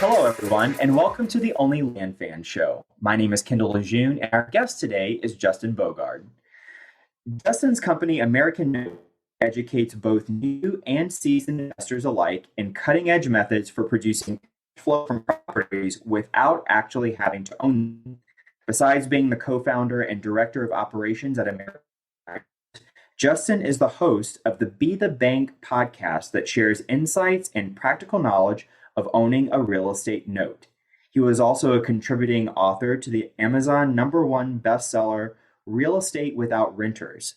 Hello, everyone, and welcome to the OnlyLandFans show. My name is Kendall Lejeune, and our guest today is Justin Bogard. Justin's company, American Note, educates both new and seasoned investors alike in cutting-edge methods for producing cash flow from properties without actually having to own them. Besides being the co-founder and director of operations at American, Justin is the host of the Be the Bank podcast that shares insights and practical knowledge of owning a real estate note. He was also a contributing author to the Amazon #1 bestseller, Real Estate Without Renters.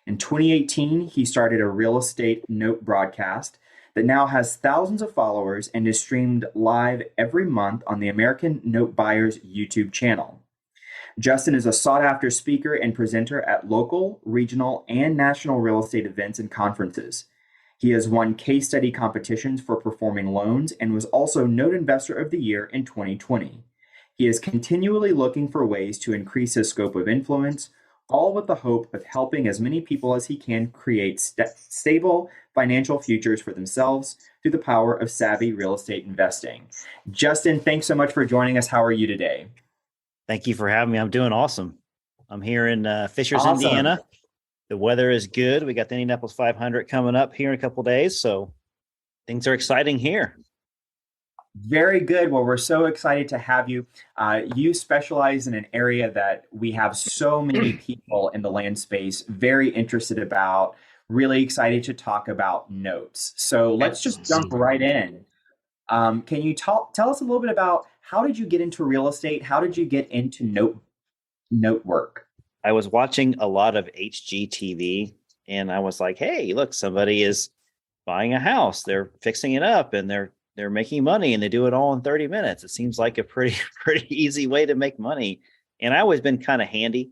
In 2018, he started a real estate note broadcast that now has thousands of followers and is streamed live every month on the American Note Buyers YouTube channel. Justin is a sought-after speaker and presenter at local, regional, and national real estate events and conferences. He has won case study competitions for performing loans and was also Note Investor of the Year in 2020. He is continually looking for ways to increase his scope of influence, all with the hope of helping as many people as he can create stable financial futures for themselves through the power of savvy real estate investing. Justin, thanks so much for joining us. How are you today? Thank you for having me. I'm doing awesome. I'm here in Fishers, Awesome. Indiana. The weather is good. We got the Indianapolis 500 coming up here in a couple of days, so things are exciting here. Very good. Well, we're so excited to have you. You specialize in an area that we have so many people in the land space very interested about, really excited to talk about notes. So let's just jump right in. Can you tell us a little bit about how did you get into real estate? How did you get into note work? I was watching a lot of HGTV and I was like, hey, look, somebody is buying a house. They're fixing it up and they're making money and they do it all in 30 minutes. It seems like a pretty easy way to make money. And I always been kind of handy.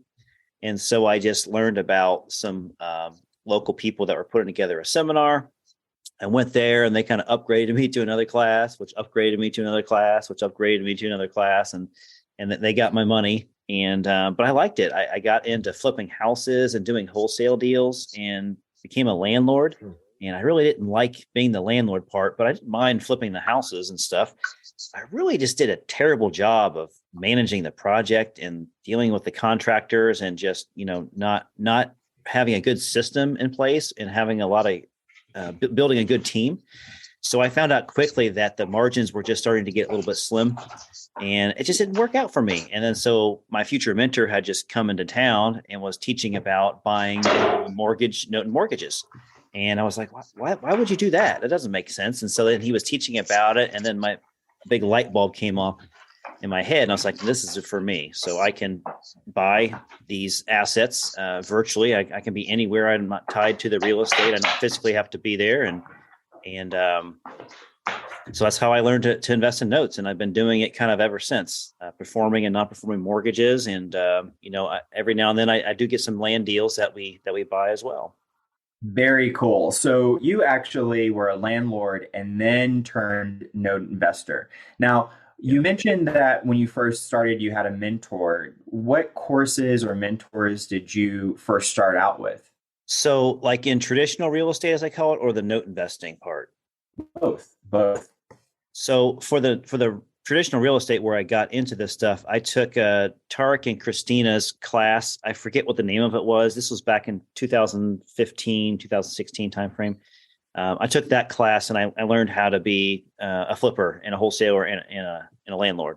And so I just learned about some local people that were putting together a seminar. I went there and they kind of upgraded me to another class, which upgraded me to another class, which upgraded me to another class. And they got my money. And, but I liked it. I got into flipping houses and doing wholesale deals and became a landlord. And I really didn't like being the landlord part, but I didn't mind flipping the houses and stuff. I really just did a terrible job of managing the project and dealing with the contractors and just, not having a good system in place and having a lot of building a good team. So I found out quickly that the margins were just starting to get a little bit slim and it just didn't work out for me. And then so my future mentor had just come into town and was teaching about buying mortgages. And I was like, why would you do that? That doesn't make sense. And so then he was teaching about it. And then my big light bulb came off in my head. And I was like, this is for me. So I can buy these assets virtually. I can be anywhere. I'm not tied to the real estate. I don't physically have to be there. And so that's how I learned to invest in notes. And I've been doing it kind of ever since, performing and not performing mortgages. And, every now and then I do get some land deals that we buy as well. Very cool. So you actually were a landlord and then turned note investor. Now, you mentioned that when you first started, you had a mentor. What courses or mentors did you first start out with? So like in traditional real estate, as I call it, or the note investing part? Both. So for the traditional real estate where I got into this stuff, I took Tarek and Christina's class. I forget what the name of it was. This was back in 2015, 2016 timeframe. I took that class and I learned how to be a flipper and a wholesaler and a landlord.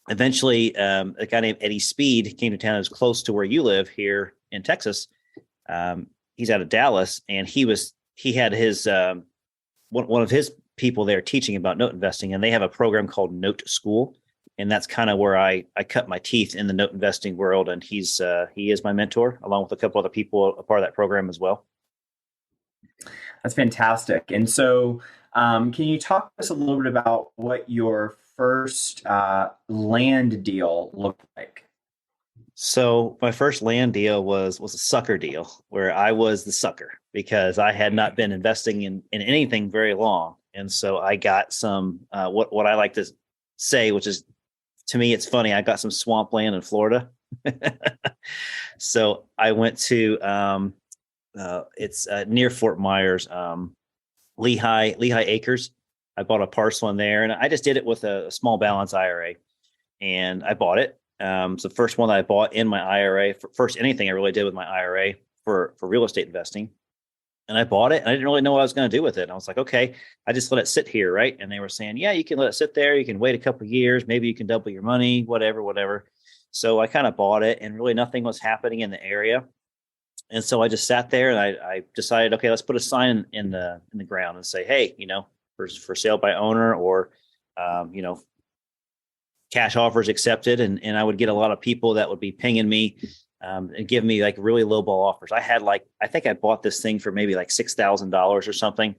Eventually, a guy named Eddie Speed came to town. It was close to where you live here in Texas. He's out of Dallas, and he had his one of his people there teaching about note investing, and they have a program called Note School, and that's kind of where I cut my teeth in the note investing world. And he is my mentor, along with a couple other people, a part of that program as well. That's fantastic. And so, can you talk to us a little bit about what your first land deal looked like? So my first land deal was a sucker deal where I was the sucker because I had not been investing in anything very long. And so I got some, what I like to say, which is, to me, it's funny. I got some swampland in Florida. So I went to, it's near Fort Myers, Lehigh Acres. I bought a parcel in there, and I just did it with a small balance IRA, and I bought it. It's the first one that I bought in my IRA. First anything I really did with my IRA for real estate investing. And I bought it, and I didn't really know what I was going to do with it. And I was like, okay, I just let it sit here, right? And they were saying, yeah, you can let it sit there. You can wait a couple of years. Maybe you can double your money, whatever. So I kind of bought it, and really nothing was happening in the area. And so I just sat there, and I decided, okay, let's put a sign in the ground and say, hey, for sale by owner, or cash offers accepted. And I would get a lot of people that would be pinging me and give me like really low ball offers. I think I bought this thing for maybe like $6,000 or something.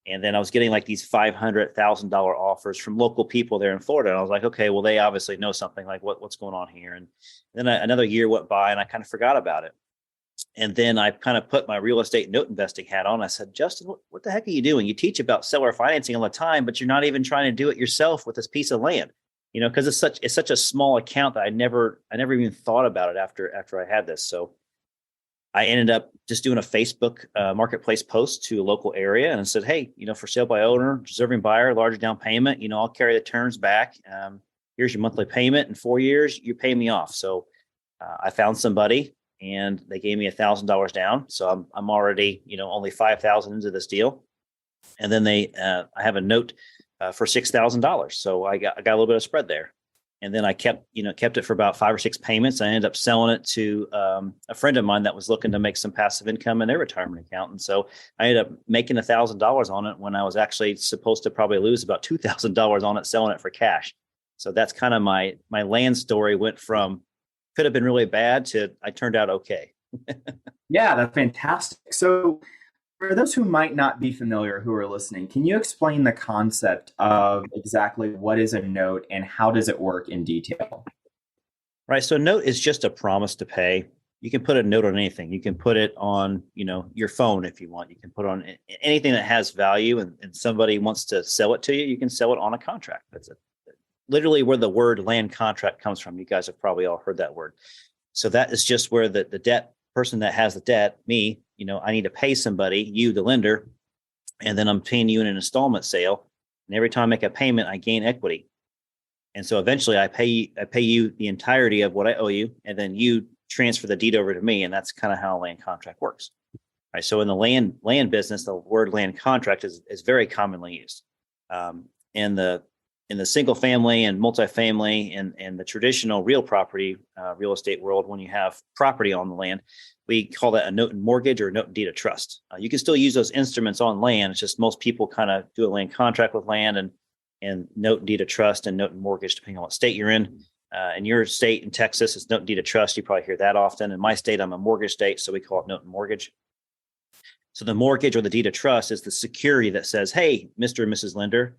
And then I was getting like these $500,000 offers from local people there in Florida. And I was like, okay, well, they obviously know something, like what's going on here. And then another year went by, and I kind of forgot about it. And then I kind of put my real estate note investing hat on. I said, Justin, what the heck are you doing? You teach about seller financing all the time, but you're not even trying to do it yourself with this piece of land. Because it's such a small account that I never even thought about it after I had this. So I ended up just doing a Facebook marketplace post to a local area, and I said, hey, for sale by owner, deserving buyer, larger down payment, I'll carry the terms back. Here's your monthly payment. In 4 years, you pay me off. So I found somebody, and they gave me $1,000 down. So I'm already, only 5,000 into this deal. And then I have a note for $6,000. So I got a little bit of spread there. And then I kept it for about 5 or 6 payments. I ended up selling it to a friend of mine that was looking to make some passive income in their retirement account. And so I ended up making $1,000 on it when I was actually supposed to probably lose about $2,000 on it, selling it for cash. So that's kind of my land story. Went from could have been really bad to I turned out okay. Yeah, that's fantastic. So for those who might not be familiar who are listening, can you explain the concept of exactly what is a note and how does it work in detail? Right. So a note is just a promise to pay. You can put a note on anything. You can put it on, your phone if you want. You can put on anything that has value, and somebody wants to sell it to you. You can sell it on a contract. That's literally where the word land contract comes from. You guys have probably all heard that word. So that is just where the debt person that has the debt, me, I need to pay somebody, you, the lender, and then I'm paying you in an installment sale. And every time I make a payment, I gain equity. And so eventually I pay you the entirety of what I owe you, and then you transfer the deed over to me. And that's kind of how a land contract works. Right. So in the land business, the word land contract is very commonly used. In the single family and multifamily and the traditional real property, real estate world, when you have property on the land, we call that a note and mortgage or note and deed of trust. You can still use those instruments on land. It's just most people kind of do a land contract with land and note and deed of trust and note and mortgage, depending on what state you're in. In your state, in Texas, it's note and deed of trust. You probably hear that often. In my state, I'm a mortgage state, so we call it note and mortgage. So the mortgage or the deed of trust is the security that says, hey, Mr. and Mrs. Lender,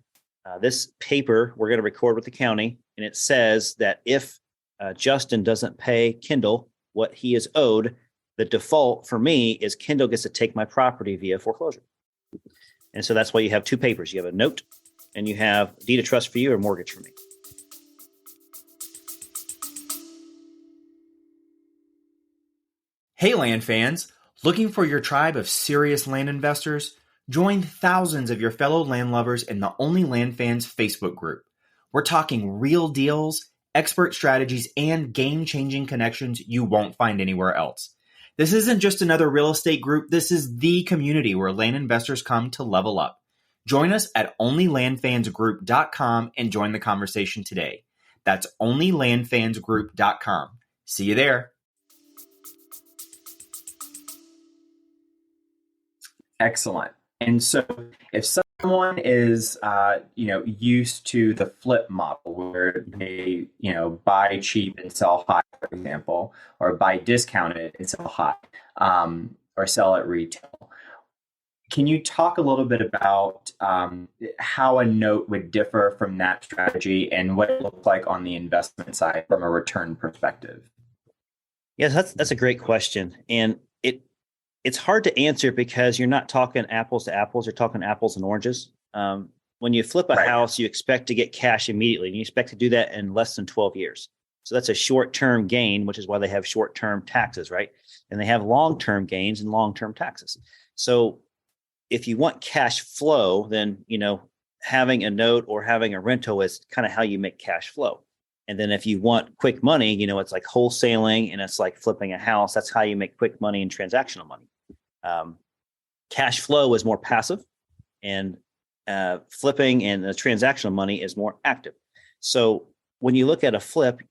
this paper we're going to record with the county, and it says that if Justin doesn't pay Kendall what he is owed, the default for me is Kendall gets to take my property via foreclosure. And so that's why you have 2 papers. You have a note, and you have deed of trust for you or mortgage for me. Hey, land fans, looking for your tribe of serious land investors? Join thousands of your fellow land lovers in the OnlyLandFans Facebook group. We're talking real deals, expert strategies, and game-changing connections you won't find anywhere else. This isn't just another real estate group. This is the community where land investors come to level up. Join us at OnlyLandFansGroup.com and join the conversation today. That's OnlyLandFansGroup.com. See you there. Excellent. And so if someone is, used to the flip model where they, buy cheap and sell high, for example, or buy discounted and sell high, or sell at retail, can you talk a little bit about how a note would differ from that strategy and what it looks like on the investment side from a return perspective? Yes, that's a great question. And it's hard to answer because you're not talking apples to apples. You're talking apples and oranges. When you flip a house, you expect to get cash immediately, and you expect to do that in less than 12 years. So that's a short-term gain, which is why they have short-term taxes, right? And they have long-term gains and long-term taxes. So if you want cash flow, then, having a note or having a rental is kind of how you make cash flow. And then if you want quick money, it's like wholesaling and it's like flipping a house. That's how you make quick money and transactional money. Cash flow is more passive, and flipping and the transactional money is more active. So when you look at a flip,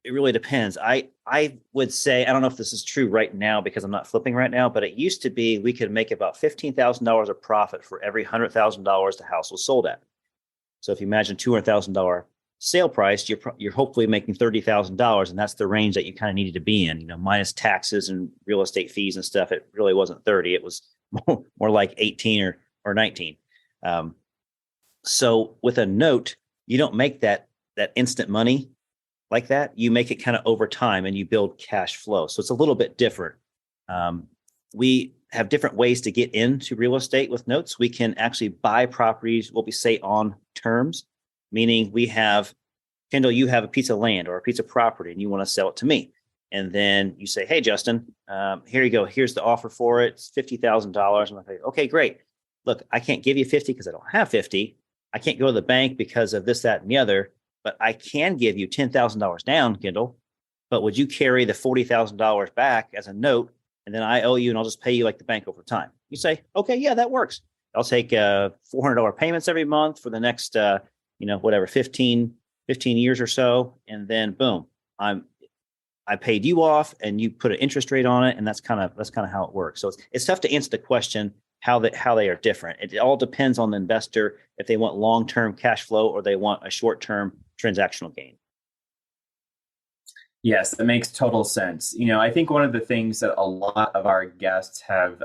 it really depends. I would say, I don't know if this is true right now because I'm not flipping right now, but it used to be we could make about $15,000 of profit for every $100,000 the house was sold at. So if you imagine $200,000 sale price, you're hopefully making $30,000, and that's the range that you kind of needed to be in, minus taxes and real estate fees and stuff. It really wasn't 30; it was more like 18 or 19. So with a note, you don't make that instant money like that. You make it kind of over time, and you build cash flow. So it's a little bit different. We have different ways to get into real estate with notes. We can actually buy properties, what we say, on terms, meaning we have, Kendall, you have a piece of land or a piece of property and you want to sell it to me. And then you say, hey, Justin, here you go. Here's the offer for it. It's $50,000. I'm like, okay, great. Look, I can't give you 50 because I don't have 50. I can't go to the bank because of this, that, and the other, but I can give you $10,000 down, Kendall. But would you carry the $40,000 back as a note? And then I owe you and I'll just pay you like the bank over time. You say, okay, yeah, that works. I'll take $400 payments every month for the next, 15 years or so. And then boom, I paid you off and you put an interest rate on it. And that's kind of how it works. So it's tough to answer the question how they are different. It all depends on the investor if they want long-term cash flow or they want a short-term transactional gain. Yes, that makes total sense. I think one of the things that a lot of our guests have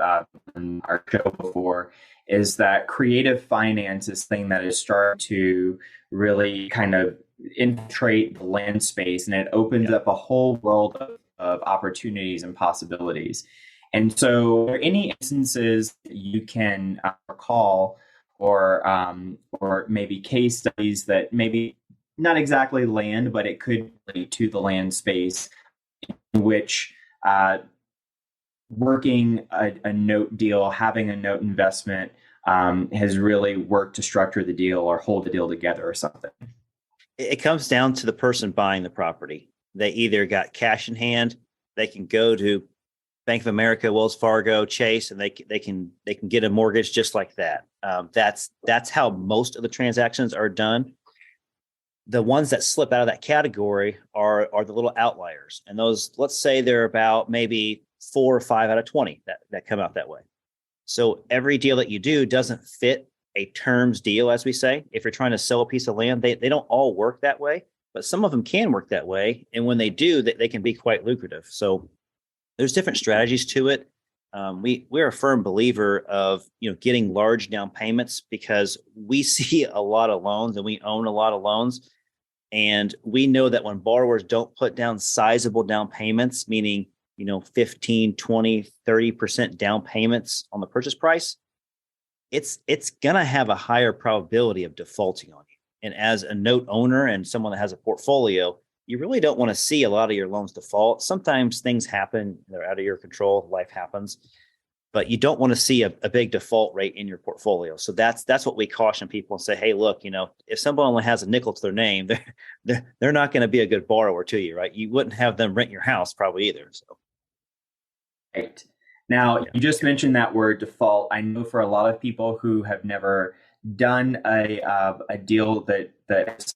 on our show before is that creative finance is thing that is starting to really kind of infiltrate the land space, and it opens up a whole world of opportunities and possibilities. And so, are there any instances that you can recall, or maybe case studies that maybe not exactly land, but it could relate to the land space, in which working a note deal, having a note investment has really worked to structure the deal or hold the deal together or something? It comes down to the person buying the property. They either got cash in hand, they can go to Bank of America, Wells Fargo, Chase, and they can get a mortgage just like that. That's how most of the transactions are done. The ones that slip out of that category are the little outliers. And those, let's say they're about maybe 4 or 5 out of 20 that come out that way. So every deal that you do doesn't fit a terms deal, as we say. If you're trying to sell a piece of land, they don't all work that way, but some of them can work that way. And when they do, they can be quite lucrative. So there's different strategies to it. We're a firm believer of getting large down payments because we see a lot of loans and we own a lot of loans. And we know that when borrowers don't put down sizable down payments, meaning 15, 20, 30% down payments on the purchase price, it's going to have a higher probability of defaulting on you. And as a note owner and someone that has a portfolio, you really don't want to see a lot of your loans default. Sometimes things happen, they're out of your control, life happens, but you don't want to see a big default rate in your portfolio. So that's what we caution people and say, hey, look, if someone only has a nickel to their name, they're not going to be a good borrower to you, right? You wouldn't have them rent your house probably either. So. Right. Now, you just mentioned that word default. I know for a lot of people who have never done a deal that has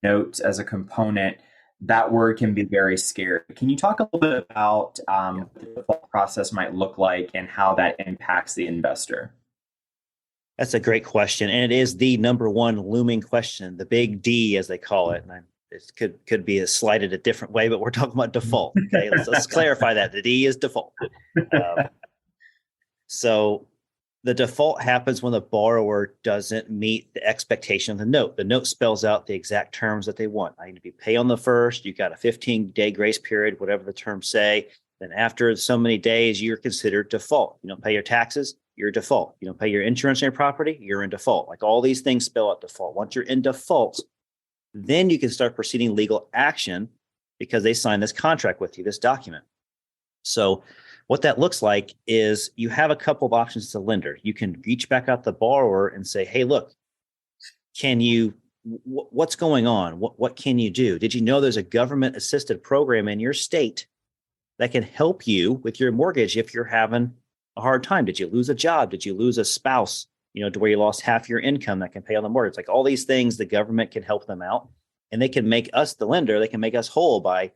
notes as a component, that word can be very scary. Can you talk a little bit about what the default process might look like and how that impacts the investor? That's a great question. And it is the number one looming question, the big D, as they call it. And it could be slighted a different way, but we're talking about default. Okay, let's clarify that. The D is default. So the default happens when the borrower doesn't meet the expectation of the note. The note spells out the exact terms that they want. I need to be paid on the first. You got a 15-day grace period, whatever the terms say. Then after so many days, you're considered default. You don't pay your taxes, you're default. You don't pay your insurance on your property, you're in default. Like all these things spell out default. Once you're in default, then you can start proceeding legal action because they signed this contract with you, this document. So what that looks like is you have a couple of options as a lender. You can reach back out to the borrower and say, hey, look, can you, what's going on? What can you do? Did you know there's a government assisted program in your state that can help you with your mortgage if you're having a hard time? Did you lose a job? Did you lose a spouse, to where you lost half your income that can pay on the mortgage? Like all these things, the government can help them out, and they can make us, the lender, they can make us whole by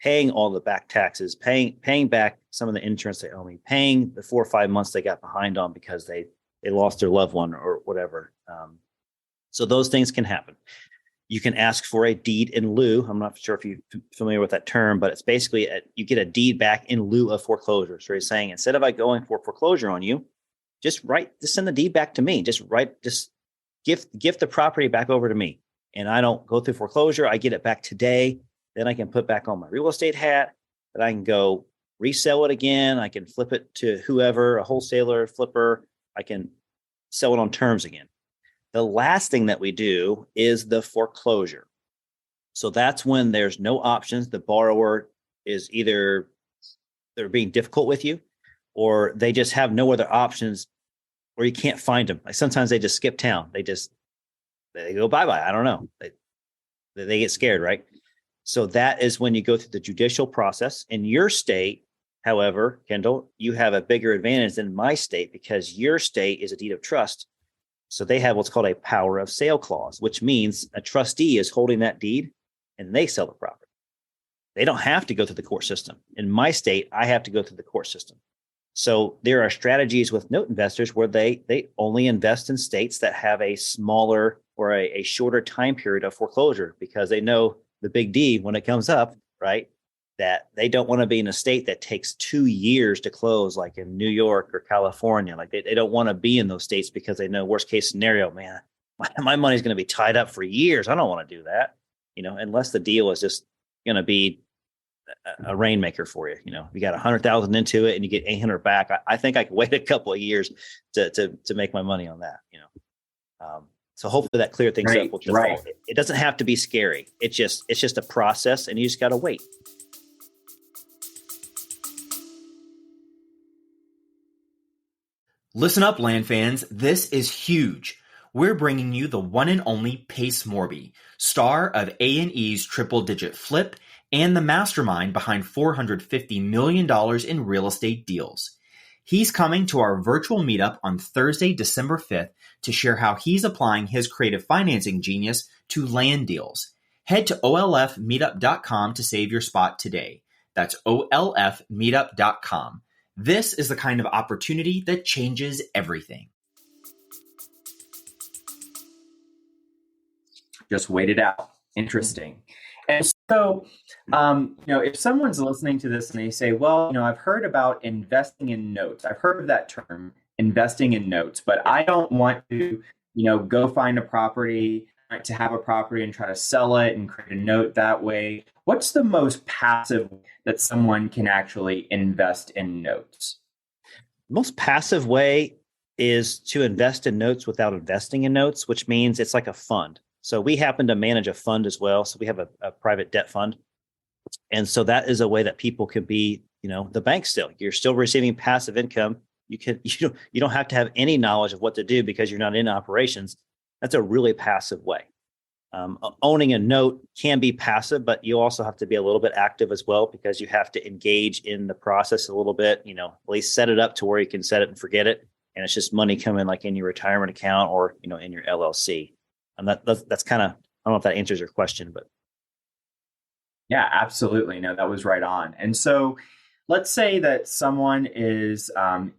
paying all the back taxes, paying back some of the insurance they owe me, paying the 4 or 5 months they got behind on because they lost their loved one or whatever. So those things can happen. You can ask for a deed in lieu. I'm not sure if you're familiar with that term, but it's basically you get a deed back in lieu of foreclosure. So he's saying, instead of going for foreclosure on you, just send the deed back to me. Just gift the property back over to me. And I don't go through foreclosure. I get it back today. Then I can put back on my real estate hat, and I can go resell it again. I can flip it to whoever, a wholesaler, flipper. I can sell it on terms again. The last thing that we do is the foreclosure. So that's when there's no options. The borrower is either they're being difficult with you, or they just have no other options, or you can't find them. Like sometimes they just skip town. They go bye-bye. I don't know. They get scared, right? So that is when you go through the judicial process. In your state, however, Kendall, you have a bigger advantage than my state because your state is a deed of trust. So they have what's called a power of sale clause, which means a trustee is holding that deed and they sell the property. They don't have to go through the court system. In my state, I have to go through the court system. So there are strategies with note investors where they only invest in states that have a smaller or a shorter time period of foreclosure because they know the big D when it comes up, right? That they don't want to be in a state that takes 2 years to close, like in New York or California. Like they don't want to be in those states because they know worst case scenario, man, my money's going to be tied up for years. I don't want to do that, unless the deal is just going to be a rainmaker for you. You got 100,000 into it and you get 800 back. I think I could wait a couple of years to make my money on that. So hopefully that cleared things up. Right. It doesn't have to be scary. It's just a process, and you just got to wait. Listen up, land fans. This is huge. We're bringing you the one and only Pace Morby, star of A&E's triple-digit flip and the mastermind behind $450 million in real estate deals. He's coming to our virtual meetup on Thursday, December 5th to share how he's applying his creative financing genius to land deals. Head to olfmeetup.com to save your spot today. That's olfmeetup.com. This is the kind of opportunity that changes everything. Just wait it out. Interesting. And so, if someone's listening to this and they say, well, I've heard about investing in notes. I've heard of that term, investing in notes, but I don't want to, go find a property, to have a property and try to sell it and create a note that way. What's the most passive way that someone can actually invest in notes? Most passive way is to invest in notes without investing in notes, which means it's like a fund. So we happen to manage a fund as well. So we have a private debt fund. And so that is a way that people can be, the bank still. You're still receiving passive income. You don't have to have any knowledge of what to do because you're not in operations. That's a really passive way. Owning a note can be passive, but you also have to be a little bit active as well because you have to engage in the process a little bit, at least set it up to where you can set it and forget it. And it's just money coming like in your retirement account or, in your LLC. And that's kind of, I don't know if that answers your question, but. Yeah, absolutely. No, that was right on. And so let's say that someone is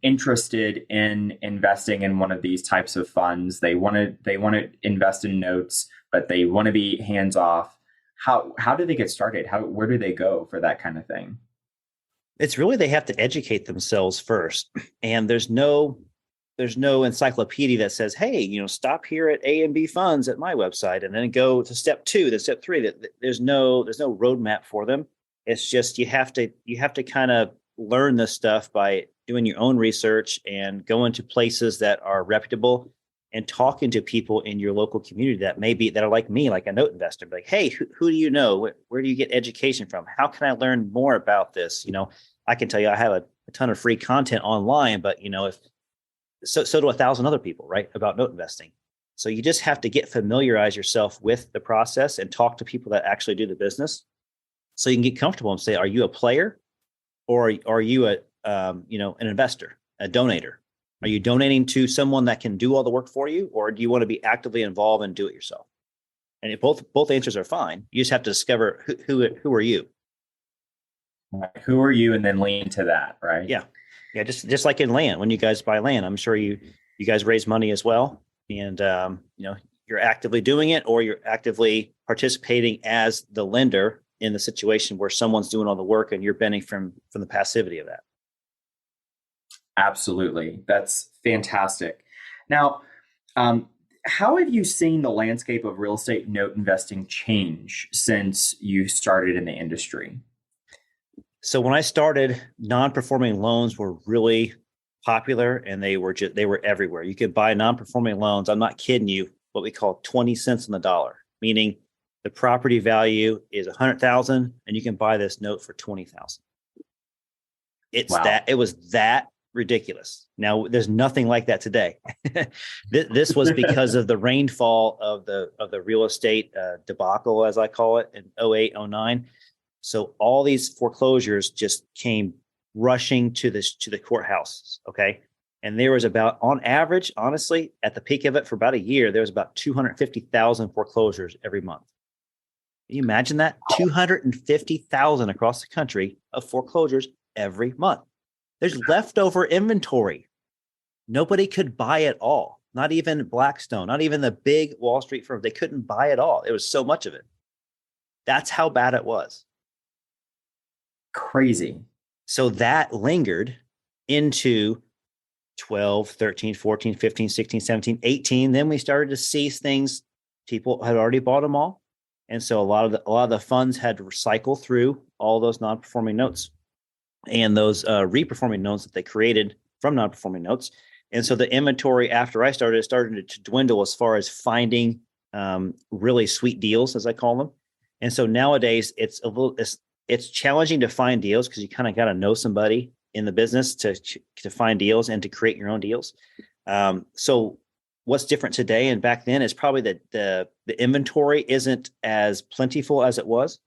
interested in investing in one of these types of funds. They want to invest in notes, but they want to be hands off. How do they get started? Where do they go for that kind of thing? It's really, they have to educate themselves first. And there's no encyclopedia that says, hey, stop here at A and B funds at my website and then go to step 2, then step 3. There's no roadmap for them. It's just you have to kind of learn this stuff by doing your own research and going to places that are reputable and talking to people in your local community that are like me, like a note investor. Like, hey, who do you know? Where do you get education from? How can I learn more about this? I can tell you I have a ton of free content online, but so do 1,000 other people, right, about note investing. So you just have to familiarize yourself with the process and talk to people that actually do the business, so you can get comfortable and say, are you a player, or are you an investor, a donator? Are you donating to someone that can do all the work for you, or do you want to be actively involved and do it yourself? And if both answers are fine, you just have to discover who are you. Right. Who are you, and then lean into that, right? Yeah. Just like in land, when you guys buy land, I'm sure you guys raise money as well, and you're actively doing it, or you're actively participating as the lender in the situation where someone's doing all the work and you're benefiting from the passivity of that. Absolutely. That's fantastic. Now, how have you seen the landscape of real estate note investing change since you started in the industry? So when I started, non-performing loans were really popular, and they were everywhere. You could buy non-performing loans. I'm not kidding you. What we call 20 cents on the dollar, meaning the property value is 100,000 and you can buy this note for 20,000. Wow. It was that ridiculous. Now there's nothing like that today. This was because of the rainfall of the real estate debacle, as I call it, in 08, 09. So all these foreclosures just came rushing to the courthouses. Okay. And there was about, on average, honestly, at the peak of it for about a year, there was about 250,000 foreclosures every month. Can you imagine that? 250,000 across the country of foreclosures every month. There's leftover inventory. Nobody could buy it all. Not even Blackstone, not even the big Wall Street firms. They couldn't buy it all. It was so much of it. That's how bad it was. Crazy. So that lingered into 12, 13, 14, 15, 16, 17, 18. Then we started to see things. People had already bought them all. And so a lot of the funds had to recycle through all those non-performing notes and those reperforming notes that they created from non-performing notes. And so the inventory after I started to dwindle as far as finding really sweet deals, as I call them. And so nowadays it's challenging to find deals, because you kind of got to know somebody in the business to find deals and to create your own deals. So what's different today and back then is probably that the inventory isn't as plentiful as it was.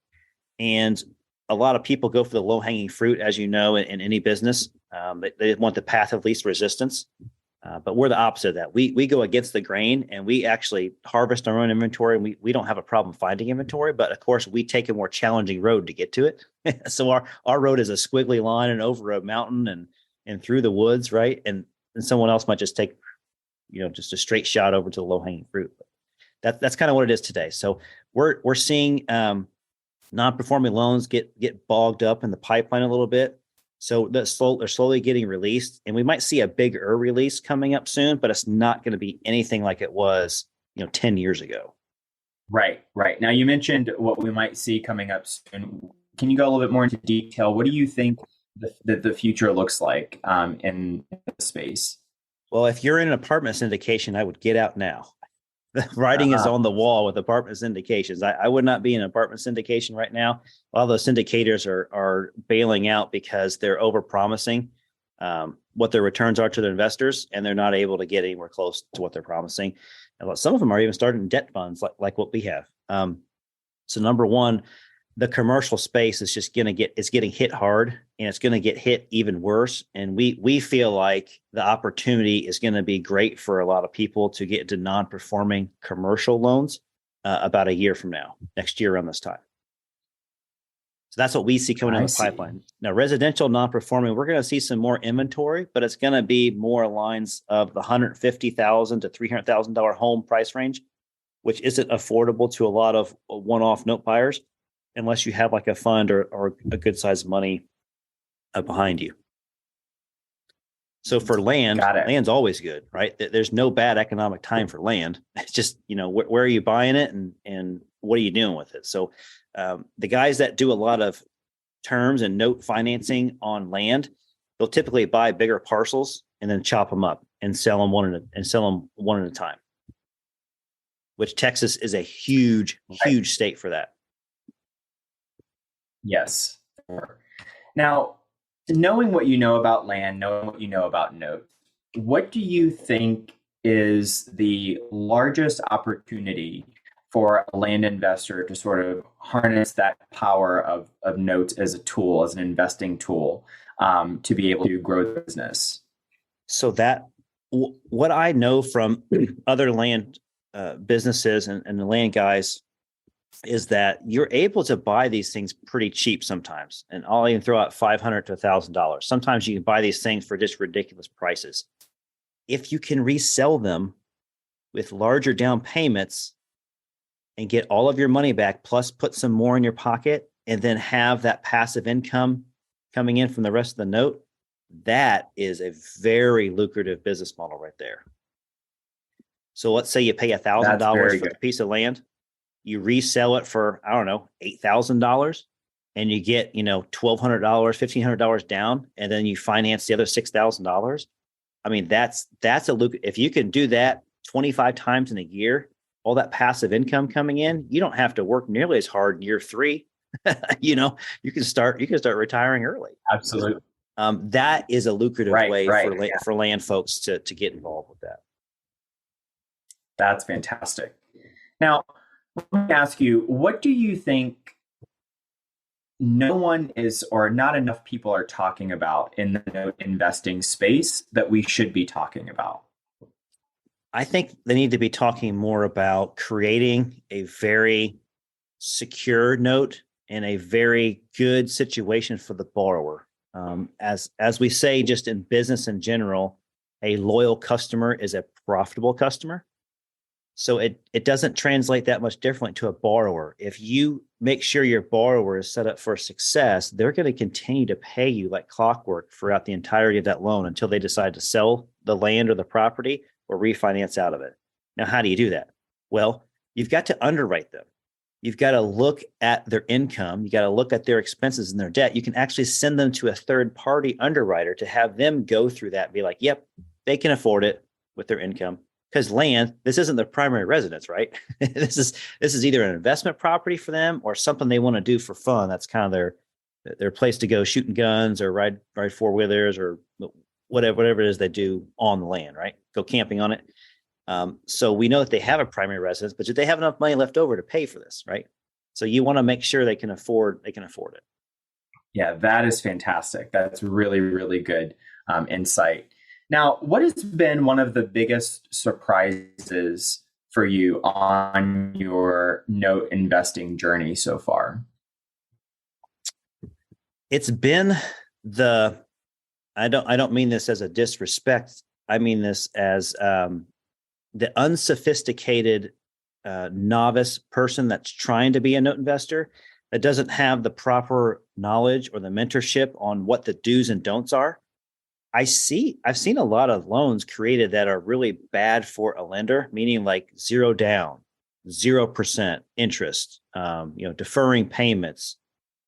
And a lot of people go for the low hanging fruit, as you know, in any business. They want the path of least resistance. But we're the opposite of that. We go against the grain, and we actually harvest our own inventory. And we don't have a problem finding inventory, but of course we take a more challenging road to get to it. So our road is a squiggly line and over a mountain and through the woods, right? And someone else might just take, just a straight shot over to the low hanging fruit. That's kind of what it is today. So we're seeing non-performing loans get bogged up in the pipeline a little bit. So they're slowly getting released, and we might see a bigger release coming up soon, but it's not going to be anything like it was, 10 years ago. Right. Now you mentioned what we might see coming up soon. Can you go a little bit more into detail? What do you think the future looks like in the space? Well, if you're in an apartment syndication, I would get out now. The writing is on the wall with apartment syndications. I would not be in an apartment syndication right now. A lot of those syndicators are bailing out because they're overpromising what their returns are to their investors, and they're not able to get anywhere close to what they're promising. And some of them are even starting debt funds like what we have. So number one, the commercial space is just getting hit hard, and it's going to get hit even worse. And we feel like the opportunity is going to be great for a lot of people to get into non-performing commercial loans about a year from now, next year around this time. So that's what we see coming in the pipeline. Now, residential non-performing, we're going to see some more inventory, but it's going to be more lines of the $150,000 to $300,000 home price range, which isn't affordable to a lot of one-off note buyers, unless you have like a fund or a good size money behind you. So for land's always good, right? There's no bad economic time for land. It's just, where are you buying it and what are you doing with it? So the guys that do a lot of terms and note financing on land, they'll typically buy bigger parcels and then chop them up and sell them one at a time, which Texas is a huge state for that. Yes. Now, knowing what you know about land, knowing what you know about notes, what do you think is the largest opportunity for a land investor to sort of harness that power of notes as a tool, as an investing tool, to be able to grow the business? So that what I know from other land businesses and the land guys is that you're able to buy these things pretty cheap sometimes. And I'll even throw out $500 to $1,000. Sometimes you can buy these things for just ridiculous prices. If you can resell them with larger down payments and get all of your money back, plus put some more in your pocket, and then have that passive income coming in from the rest of the note, that is a very lucrative business model right there. So let's say you pay $1,000 for the piece of land, you resell it for, I don't know, $8,000, and you get, $1,200, $1,500 down, and then you finance the other $6,000. I mean, that's a look. If you can do that 25 times in a year, all that passive income coming in, you don't have to work nearly as hard in year 3. You can start retiring early. Absolutely. That is a lucrative way for land folks to get involved with that. That's fantastic. Now, let me ask you, what do you think no one is, or not enough people are talking about in the note investing space that we should be talking about? I think they need to be talking more about creating a very secure note and a very good situation for the borrower. As we say, just in business in general, a loyal customer is a profitable customer. So it doesn't translate that much differently to a borrower. If you make sure your borrower is set up for success, they're going to continue to pay you like clockwork throughout the entirety of that loan until they decide to sell the land or the property or refinance out of it. Now, how do you do that? Well, you've got to underwrite them. You've got to look at their income. You got to look at their expenses and their debt. You can actually send them to a third-party underwriter to have them go through that and be like, yep, they can afford it with their income. Because land, this isn't their primary residence, right? This is either an investment property for them or something they want to do for fun. That's kind of their place to go shooting guns or ride four-wheelers or whatever it is they do on the land, right? Go camping on it. So we know that they have a primary residence, but do they have enough money left over to pay for this, right? So you want to make sure they can afford it. Yeah, that is fantastic. That's really, really good insight. Now, what has been one of the biggest surprises for you on your note investing journey so far? It's been I don't mean this as a disrespect. I mean this as the unsophisticated novice person that's trying to be a note investor that doesn't have the proper knowledge or the mentorship on what the do's and don'ts are. I've seen a lot of loans created that are really bad for a lender, meaning like 0 down, 0% interest, deferring payments,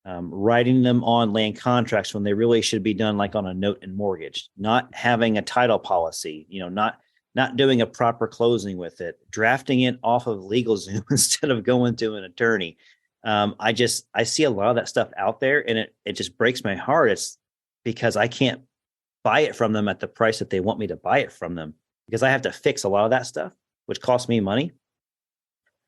writing them on land contracts when they really should be done like on a note and mortgage, not having a title policy, not doing a proper closing with it, drafting it off of LegalZoom instead of going to an attorney. I see a lot of that stuff out there, and it just breaks my heart. It's because I can't buy it from them at the price that they want me to buy it from them because I have to fix a lot of that stuff, which costs me money.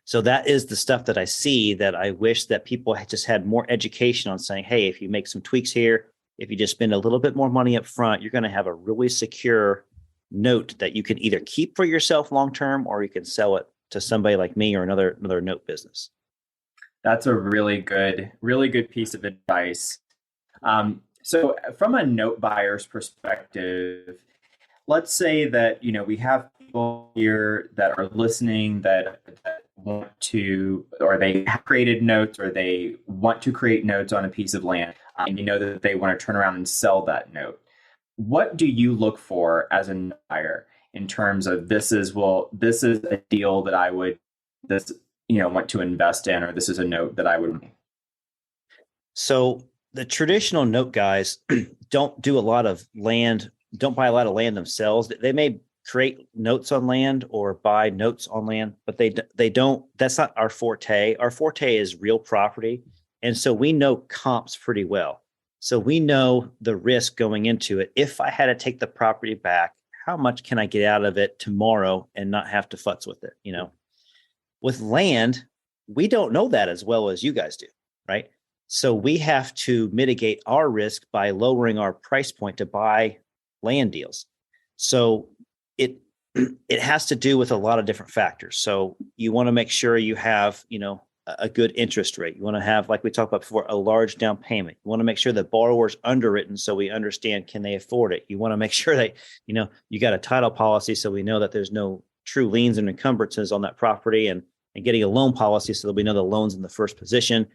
So that is the stuff that I see that I wish that people had just had more education on, saying, hey, if you make some tweaks here, if you just spend a little bit more money up front, you're going to have a really secure note that you can either keep for yourself long-term or you can sell it to somebody like me or another note business. That's a really good piece of advice. So from a note buyer's perspective, let's say that, we have people here that are listening that want to, or they have created notes, or they want to create notes on a piece of land, and that they want to turn around and sell that note. What do you look for as a note buyer in terms of this is a deal that I would want to invest in, or this is a note that I would? So the traditional note guys don't do a lot of land, don't buy a lot of land themselves. They may create notes on land or buy notes on land, but they don't, that's not our forte. Our forte is real property. And so we know comps pretty well. So we know the risk going into it. If I had to take the property back, how much can I get out of it tomorrow and not have to futz with it? With land, we don't know that as well as you guys do, right? So we have to mitigate our risk by lowering our price point to buy land deals. So it has to do with a lot of different factors. So you want to make sure you have, a good interest rate. You want to have, like we talked about before, a large down payment. You want to make sure the borrower's underwritten so we understand, can they afford it? You want to make sure that, you got a title policy so we know that there's no true liens and encumbrances on that property, and getting a loan policy so that we know the loan's in the first position.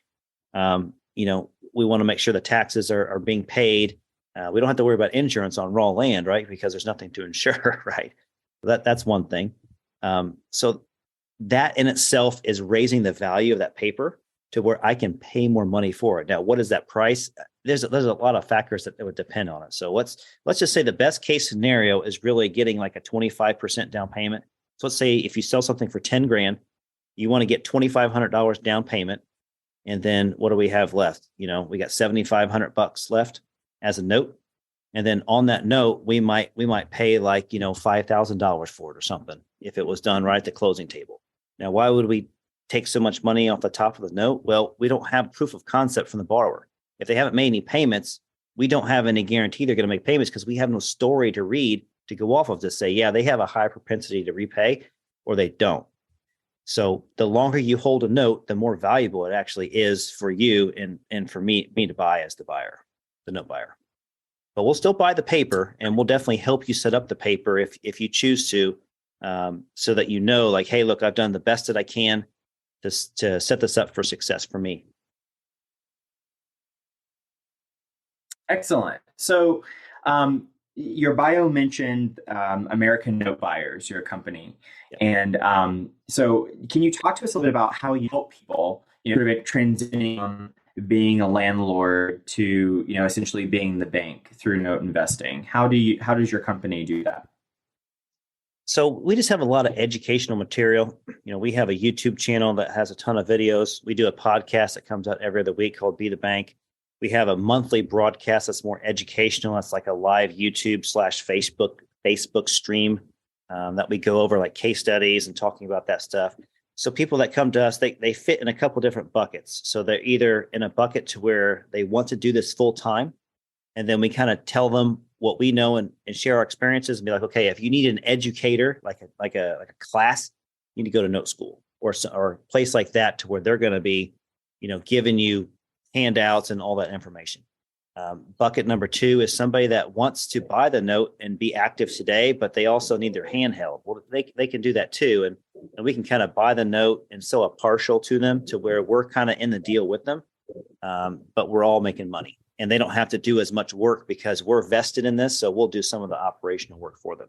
We want to make sure the taxes are being paid. We don't have to worry about insurance on raw land, right? Because there's nothing to insure, right? That's one thing. So that in itself is raising the value of that paper to where I can pay more money for it. Now, what is that price? There's a lot of factors that would depend on it. So let's just say the best case scenario is really getting like a 25% down payment. So let's say if you sell something for 10 grand, you want to get $2,500 down payment. And then what do we have left? We got $7,500 left as a note. And then on that note, we might pay like, $5,000 for it or something if it was done right at the closing table. Now, why would we take so much money off the top of the note? Well, we don't have proof of concept from the borrower. If they haven't made any payments, we don't have any guarantee they're going to make payments because we have no story to read to go off of to say, yeah, they have a high propensity to repay or they don't. So the longer you hold a note, the more valuable it actually is for you and for me to buy as the buyer, the note buyer. But we'll still buy the paper, and we'll definitely help you set up the paper if you choose to, so that like, hey, look, I've done the best that I can to set this up for success for me. Excellent. So your bio mentioned American Note Buyers, your company. Yep. And so can you talk to us a little bit about how you help people, sort of transitioning from being a landlord to, essentially being the bank through note investing? How does your company do that? So we just have a lot of educational material. We have a YouTube channel that has a ton of videos. We do a podcast that comes out every other week called Be the Bank. We have a monthly broadcast that's more educational. That's like a live YouTube/Facebook stream that we go over like case studies and talking about that stuff. So people that come to us, they fit in a couple different buckets. So they're either in a bucket to where they want to do this full time, and then we kind of tell them what we know and share our experiences and be like, okay, if you need an educator, like a class, you need to go to Note School or a place like that to where they're going to be, giving you handouts and all that information. Bucket number 2 is somebody that wants to buy the note and be active today, but they also need their hand held. Well, they can do that too. And we can kind of buy the note and sell a partial to them to where we're kind of in the deal with them. But we're all making money and they don't have to do as much work because we're vested in this. So we'll do some of the operational work for them.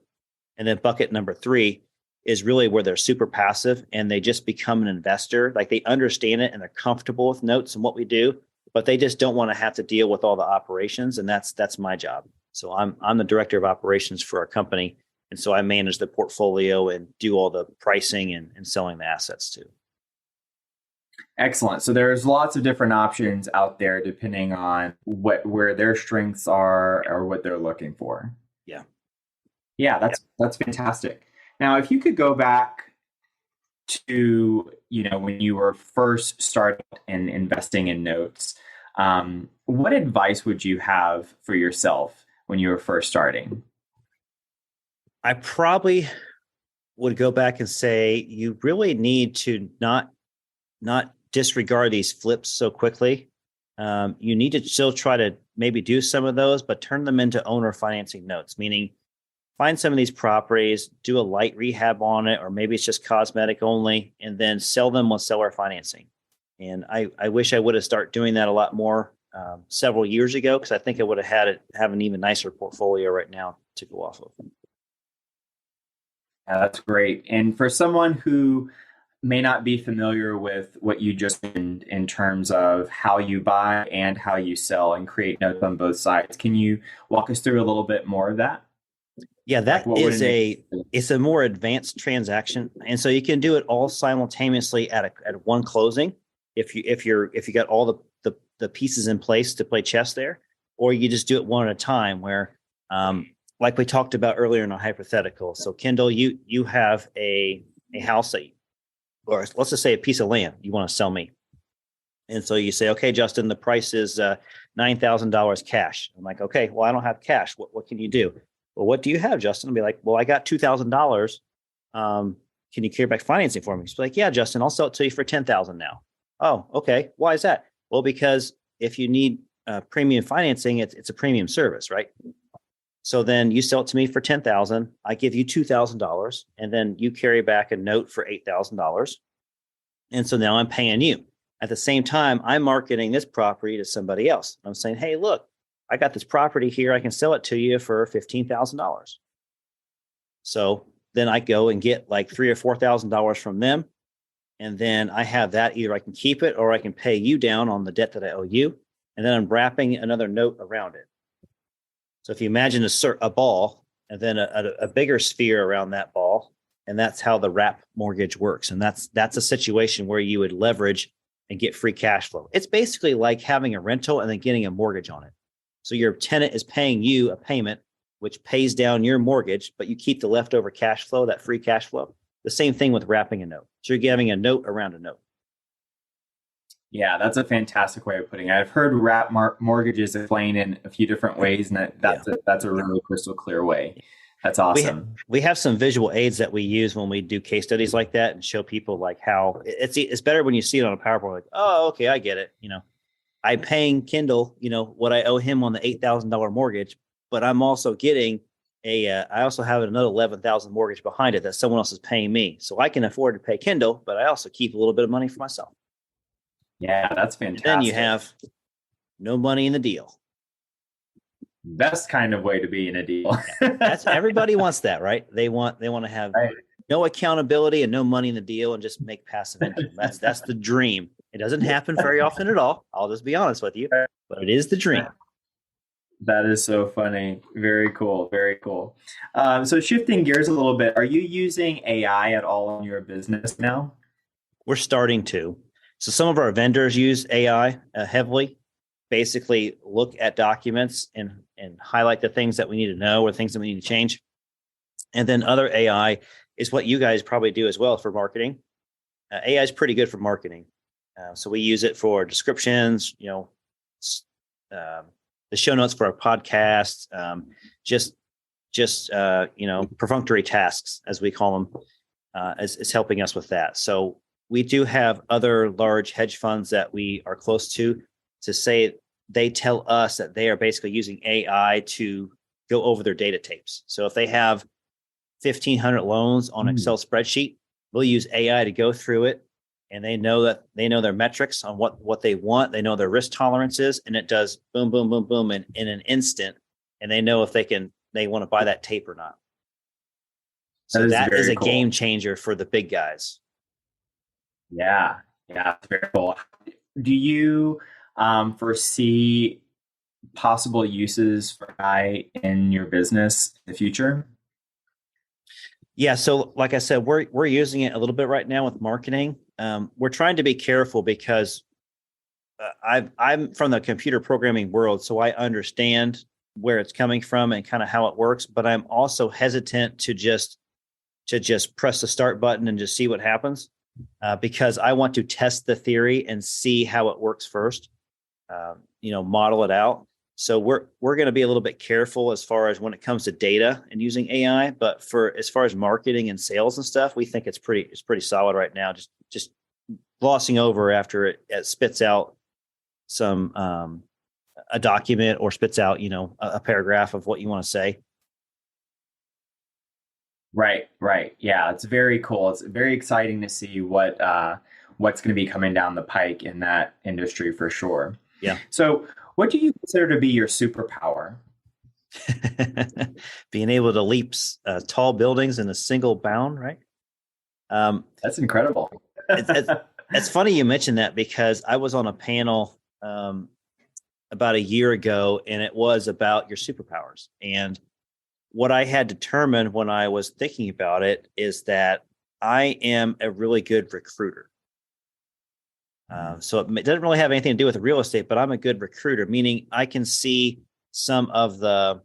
And then bucket number 3 is really where they're super passive and they just become an investor. Like they understand it and they're comfortable with notes and what we do, but they just don't want to have to deal with all the operations. And that's my job. So I'm the director of operations for our company. And so I manage the portfolio and do all the pricing and selling the assets too. Excellent. So there's lots of different options out there depending on where their strengths are or what they're looking for. Yeah. Yeah, that's fantastic. Now, if you could go back to, when you were first starting and investing in notes, what advice would you have for yourself when you were first starting? I probably would go back and say you really need to not disregard these flips so quickly. You need to still try to maybe do some of those, but turn them into owner financing notes, meaning find some of these properties, do a light rehab on it, or maybe it's just cosmetic only, and then sell them with seller financing. And I wish I would have started doing that a lot more several years ago, because I think I would have have an even nicer portfolio right now to go off of. Yeah, that's great. And for someone who may not be familiar with what you just mentioned in terms of how you buy and how you sell and create notes on both sides, can you walk us through a little bit more of that? Yeah, that is it's a more advanced transaction, and so you can do it all simultaneously at one closing. If you got all the pieces in place to play chess there, or you just do it one at a time. Where, like we talked about earlier in a hypothetical. So Kendall, you have a house that, or let's just say a piece of land you want to sell me. And so you say, okay, Justin, the price is $9,000 cash. I'm like, okay, well, I don't have cash. What can you do? Well, what do you have, Justin? I'll be like, well, I got $2,000. Can you carry back financing for me? She's like, yeah, Justin, I'll sell it to you for 10,000 now. Oh, okay. Why is that? Well, because if you need premium financing, it's a premium service, right? So then you sell it to me for 10,000. I give you $2,000, and then you carry back a note for $8,000. And so now I'm paying you. At the same time, I'm marketing this property to somebody else. I'm saying, hey, look, I got this property here. I can sell it to you for $15,000. So then I go and get like $3,000 or $4,000 from them. And then I have that, either I can keep it or I can pay you down on the debt that I owe you. And then I'm wrapping another note around it. So if you imagine a ball and then a bigger sphere around that ball, and that's how the wrap mortgage works. And that's a situation where you would leverage and get free cash flow. It's basically like having a rental and then getting a mortgage on it. So your tenant is paying you a payment, which pays down your mortgage, but you keep the leftover cash flow, that free cash flow. The same thing with wrapping a note. So you're giving a note around a note. Yeah, that's a fantastic way of putting it. I've heard wrap mortgages explained in a few different ways, and that's a really crystal clear way. That's awesome. We have some visual aids that we use when we do case studies like that and show people like how it's better when you see it on a PowerPoint. Like, oh, okay, I get it. I'm paying Kendall, what I owe him on the $8,000 mortgage, but I'm also getting I also have another $11,000 mortgage behind it that someone else is paying me. So I can afford to pay Kendall, but I also keep a little bit of money for myself. Yeah, that's fantastic. And then you have no money in the deal. Best kind of way to be in a deal. That's everybody wants that, right? They want to have no accountability and no money in the deal and just make passive income. That's the dream. It doesn't happen very often at all. I'll just be honest with you, but it is the dream. That is so funny. Very cool. Very cool. So shifting gears a little bit, are you using AI at all in your business now? We're starting to. So some of our vendors use AI heavily, basically look at documents and highlight the things that we need to know or things that we need to change. And then other AI is what you guys probably do as well for marketing. AI is pretty good for marketing. So we use it for descriptions, the show notes for our podcast, perfunctory tasks, as we call them, is helping us with that. So we do have other large hedge funds that we are close to say they tell us that they are basically using AI to go over their data tapes. So if they have 1,500 loans on Excel spreadsheet, we'll use AI to go through it. And they know their metrics on what they want. They know their risk tolerances, and it does boom, boom, boom, boom in an instant. And they know if they want to buy that tape or not. So that is a game changer for the big guys. Yeah, it's very cool. Do you foresee possible uses for AI in your business in the future? Yeah, so like I said, we're using it a little bit right now with marketing. We're trying to be careful because I'm from the computer programming world, so I understand where it's coming from and kind of how it works. But I'm also hesitant to just press the start button and just see what happens, because I want to test the theory and see how it works first. Model it out. So we're going to be a little bit careful as far as when it comes to data and using AI. But as far as marketing and sales and stuff, we think it's pretty solid right now. Just glossing over after it spits out some a document or spits out a paragraph of what you want to say. Right. Yeah, it's very cool. It's very exciting to see what's going to be coming down the pike in that industry for sure. Yeah. So what do you consider to be your superpower? Being able to leap tall buildings in a single bound, right? That's incredible. It's funny you mentioned that, because I was on a panel about a year ago, and it was about your superpowers. And what I had determined when I was thinking about it is that I am a really good recruiter. So it doesn't really have anything to do with real estate, but I'm a good recruiter, meaning I can see some of the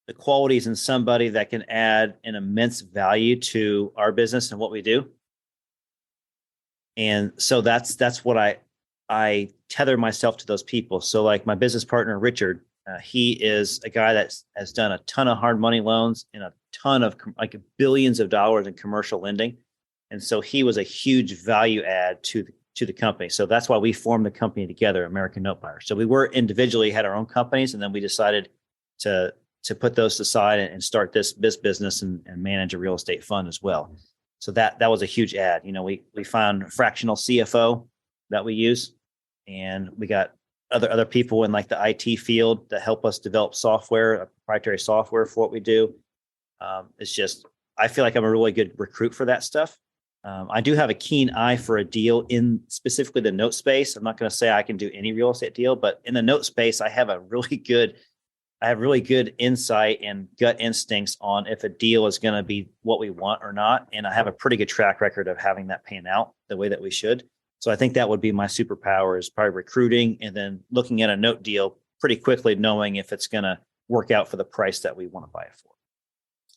the qualities in somebody that can add an immense value to our business and what we do. And so that's what I tether myself to those people. So like my business partner, Richard, he is a guy that has done a ton of hard money loans and a ton of like billions of dollars in commercial lending. And so he was a huge value add to the company. So that's why we formed the company together, American Note Buyer. So we were individually had our own companies, and then we decided to put those aside and start this business and manage a real estate fund as well. So that was a huge add. You know, we found a fractional CFO that we use, and we got other people in like the IT field that help us develop software, proprietary software for what we do. It's just, I feel like I'm a really good recruit for that stuff. I do have a keen eye for a deal in specifically the note space. I'm not going to say I can do any real estate deal, but in the note space, I have really good insight and gut instincts on if a deal is going to be what we want or not. And I have a pretty good track record of having that pan out the way that we should. So I think that would be my superpower, is probably recruiting and then looking at a note deal pretty quickly, knowing if it's going to work out for the price that we want to buy it for.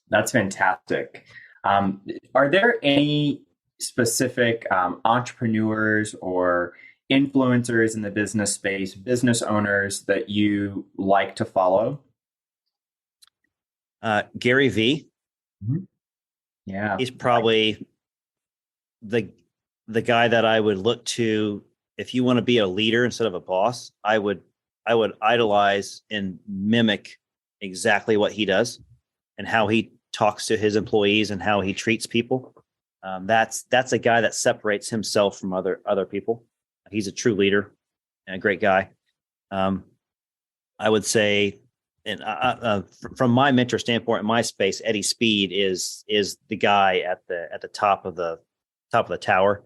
That's fantastic. Are there any specific entrepreneurs or influencers in the business space, business owners that you like to follow? Gary V. Mm-hmm. Yeah. He's probably the guy that I would look to if you want to be a leader instead of a boss. I would idolize and mimic exactly what he does and how he talks to his employees and how he treats people. That's a guy that separates himself from other people. He's a true leader and a great guy. I would say, and from my mentor standpoint, in my space, Eddie Speed is the guy at the top of the tower,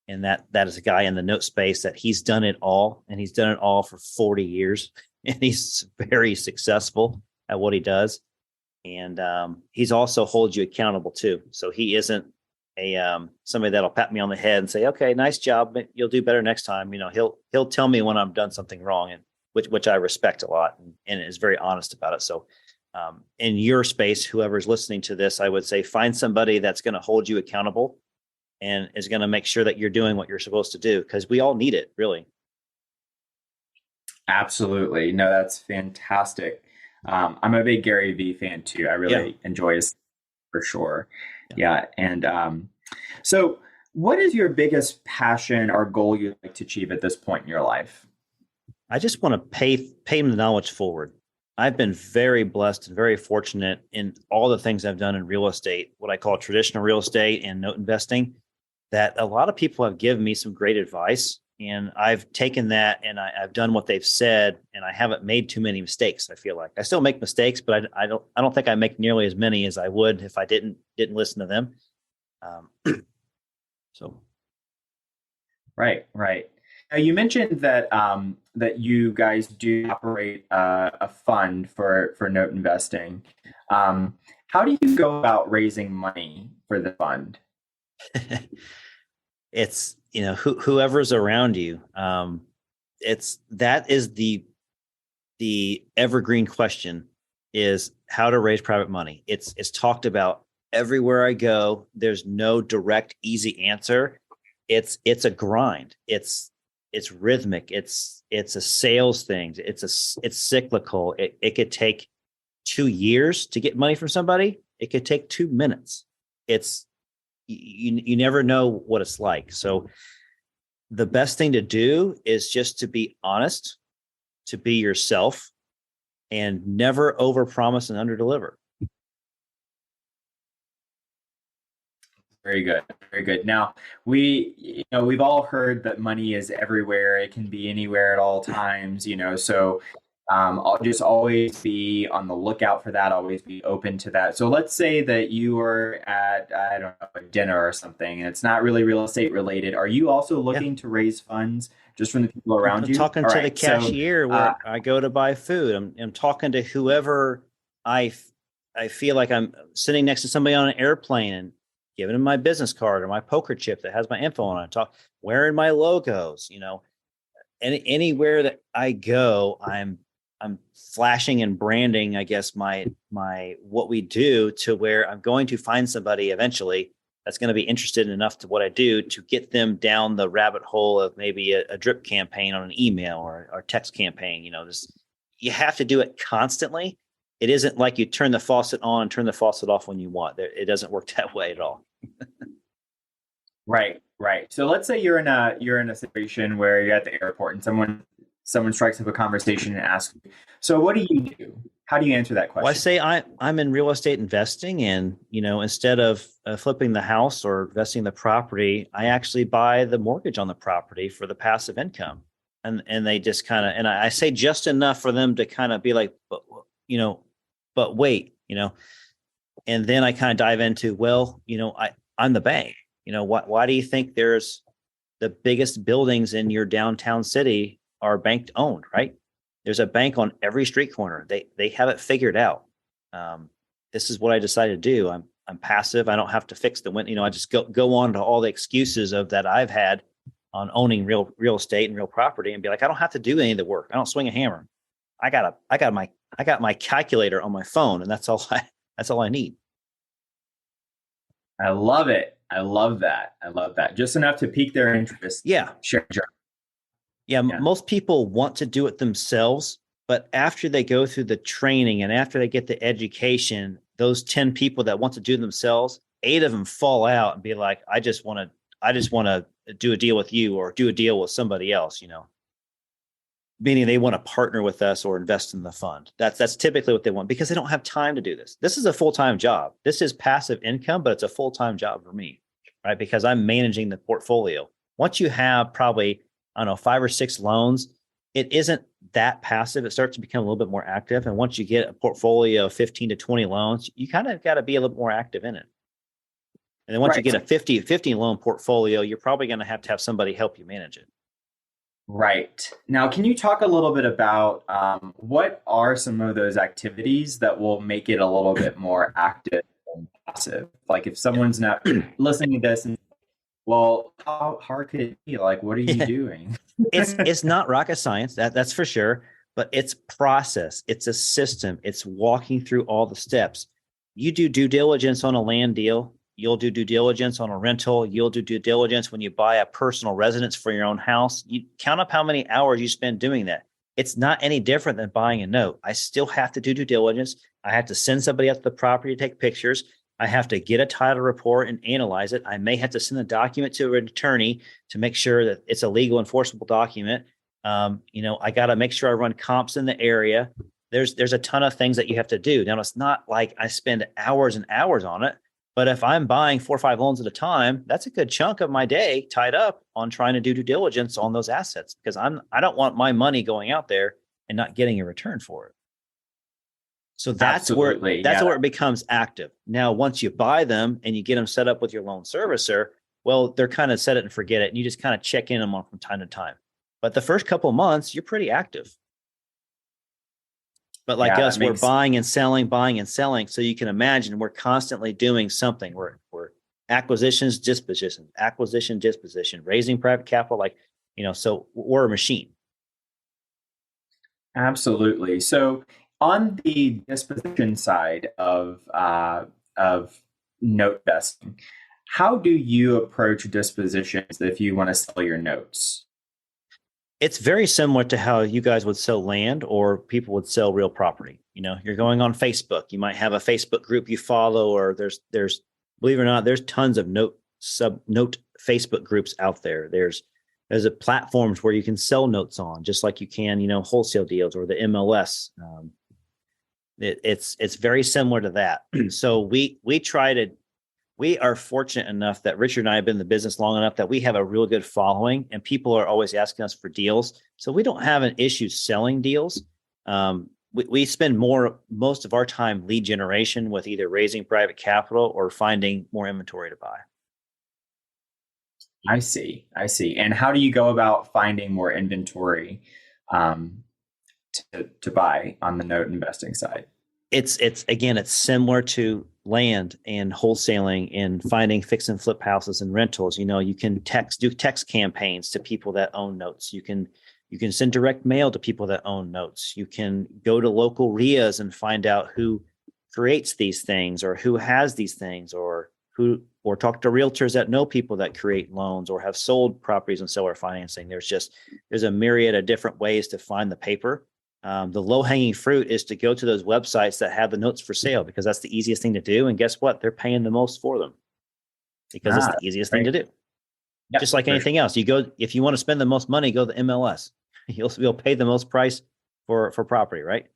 and that is a guy in the note space that he's done it all, and he's done it all for 40 years, and he's very successful at what he does, and he's also holds you accountable too. So he isn't somebody that'll pat me on the head and say, "Okay, nice job, but you'll do better next time." You know, he'll tell me when I've done something wrong, and which I respect a lot, and is very honest about it. So, in your space, whoever's listening to this, I would say find somebody that's going to hold you accountable and is going to make sure that you're doing what you're supposed to do, because we all need it, really. Absolutely. No, that's fantastic. I'm a big Gary Vee fan too. I really enjoy his for sure. Yeah. And so what is your biggest passion or goal you'd like to achieve at this point in your life? I just want to pay the knowledge forward. I've been very blessed and very fortunate in all the things I've done in real estate, what I call traditional real estate and note investing, that a lot of people have given me some great advice. And I've taken that and I've done what they've said, and I haven't made too many mistakes. I feel like I still make mistakes, but I don't think I make nearly as many as I would if I didn't listen to them. So. Right. Now you mentioned that that you guys do operate a fund for note investing. How do you go about raising money for the fund? It's, whoever's around you. That is the evergreen question, is how to raise private money. It's talked about everywhere I go. There's no direct, easy answer. It's a grind. It's rhythmic. It's a sales thing. It's cyclical. It could take 2 years to get money from somebody. It could take 2 minutes. You never know what it's like. So the best thing to do is just to be honest, to be yourself, and never overpromise and underdeliver. Very good. Very good. Now, we've all heard that money is everywhere. It can be anywhere at all times, so I'll just always be on the lookout for that, always be open to that. So let's say that you are at, I don't know, a dinner or something, and it's not really real estate related. Are you also looking to raise funds just from the people around you? Talking to the cashier where I go to buy food. I'm talking to whoever I feel like I'm sitting next to somebody on an airplane and giving them my business card or my poker chip that has my info on it. Wearing my logos, anywhere that I go, I'm I'm flashing and branding, I guess, my what we do, to where I'm going to find somebody eventually that's going to be interested enough to what I do to get them down the rabbit hole of maybe a drip campaign on an email or text campaign. Just, you have to do it constantly. It isn't like you turn the faucet on and turn the faucet off when you want. It doesn't work that way at all. Right, right. So let's say you're in a situation where you're at the airport and someone strikes up a conversation and asks, "So what do you do?" How do you answer that question? Well, I say I'm in real estate investing, and instead of flipping the house or investing the property, I actually buy the mortgage on the property for the passive income. And they just kind of, and I say just enough for them to kind of be like, but wait, and then I kind of dive into, well, I'm the bank. Why do you think there's the biggest buildings in your downtown city are bank owned, right? There's a bank on every street corner. They have it figured out. This is what I decided to do. I'm passive. I don't have to fix the window. I just go on to all the excuses of that I've had on owning real estate and real property, and be like, I don't have to do any of the work. I don't swing a hammer. I got my calculator on my phone, and that's all I need. I love it. I love that. Just enough to pique their interest. Yeah. Sure. Yeah. Most people want to do it themselves, but after they go through the training and after they get the education, those 10 people that want to do it themselves, 8 of them fall out and be like, I just want to do a deal with you or do a deal with somebody else, meaning they want to partner with us or invest in the fund. That's typically what they want, because they don't have time to do this. This is a full-time job. This is passive income, but it's a full-time job for me, right? Because I'm managing the portfolio. Once you have probably, 5 or 6 loans, it isn't that passive. It starts to become a little bit more active. And once you get a portfolio of 15 to 20 loans, you kind of got to be a little more active in it. And then once you get a 50 loan portfolio, you're probably going to have somebody help you manage it. Right. Now, can you talk a little bit about what are some of those activities that will make it a little bit more active and passive? Like if someone's not listening to this and, well, how hard could it be? Like, what are you doing? It's not rocket science, that's for sure, but it's process. It's a system. It's walking through all the steps. You do due diligence on a land deal. You'll do due diligence on a rental. You'll do due diligence when you buy a personal residence for your own house. You count up how many hours you spend doing that. It's not any different than buying a note. I still have to do due diligence. I have to send somebody out to the property to take pictures. I have to get a title report and analyze it. I may have to send a document to an attorney to make sure that it's a legal enforceable document. I got to make sure I run comps in the area. There's a ton of things that you have to do. Now, it's not like I spend hours and hours on it. But if I'm buying 4 or 5 loans at a time, that's a good chunk of my day tied up on trying to do due diligence on those assets, because I don't want my money going out there and not getting a return for it. So that's where it becomes active. Now, once you buy them and you get them set up with your loan servicer, well, they're kind of set it and forget it. And you just kind of check in on them from time to time. But the first couple of months, you're pretty active. But like us, we're buying and selling. So you can imagine we're constantly doing something. We're acquisition, disposition, raising private capital. So we're a machine. Absolutely. So on the disposition side of note investing, how do you approach dispositions if you want to sell your notes? It's very similar to how you guys would sell land or people would sell real property. You're going on Facebook. You might have a Facebook group you follow, or there's believe it or not, there's tons of note Facebook groups out there. There's platforms where you can sell notes on, just like you can, wholesale deals or the MLS. It's very similar to that. So we are fortunate enough that Richard and I have been in the business long enough that we have a real good following, and people are always asking us for deals. So we don't have an issue selling deals. We spend most of our time lead generation with either raising private capital or finding more inventory to buy. I see. And how do you go about finding more inventory to buy on the note investing side? It's similar to land and wholesaling and finding fix and flip houses and rentals. You can do text campaigns to people that own notes. You can You can send direct mail to people that own notes. You can go to local RIAs and find out who creates these things or who has these things, or talk to realtors that know people that create loans or have sold properties and seller financing. There's a myriad of different ways to find the paper. The low hanging fruit is to go to those websites that have the notes for sale, because that's the easiest thing to do. And guess what? They're paying the most for them because it's the easiest thing to do. Yep, just like anything else. You go, if you want to spend the most money, go to the MLS. You'll pay the most price for property, right?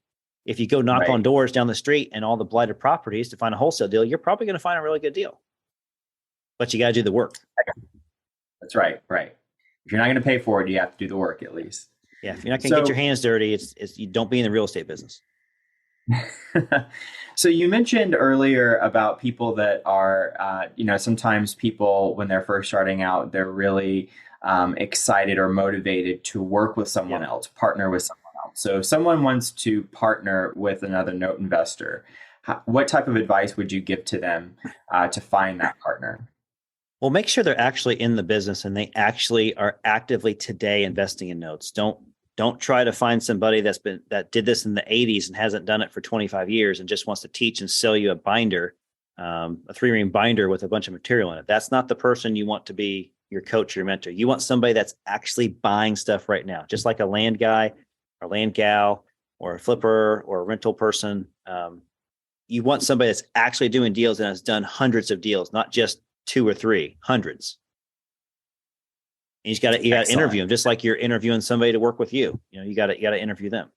If you go knock on doors down the street and all the blighted properties to find a wholesale deal, you're probably going to find a really good deal. But you got to do the work. That's right. Right. If you're not going to pay for it, you have to do the work at least. Yeah. If you're not going to get your hands dirty, it's you don't be in the real estate business. So you mentioned earlier about people that are, sometimes people, when they're first starting out, they're really excited or motivated to work with someone else, partner with someone else. So if someone wants to partner with another note investor, what type of advice would you give to them to find that partner? Well, make sure they're actually in the business and they actually are actively today investing in notes. Don't try to find somebody that did this in the 80s and hasn't done it for 25 years and just wants to teach and sell you a binder, a 3-ring binder with a bunch of material in it. That's not the person you want to be your coach, your mentor. You want somebody that's actually buying stuff right now, just like a land guy or land gal or a flipper or a rental person. You want somebody that's actually doing deals and has done hundreds of deals, not just 2 or 3, hundreds. And you got to interview them, just like you're interviewing somebody to work with you. You got to interview them.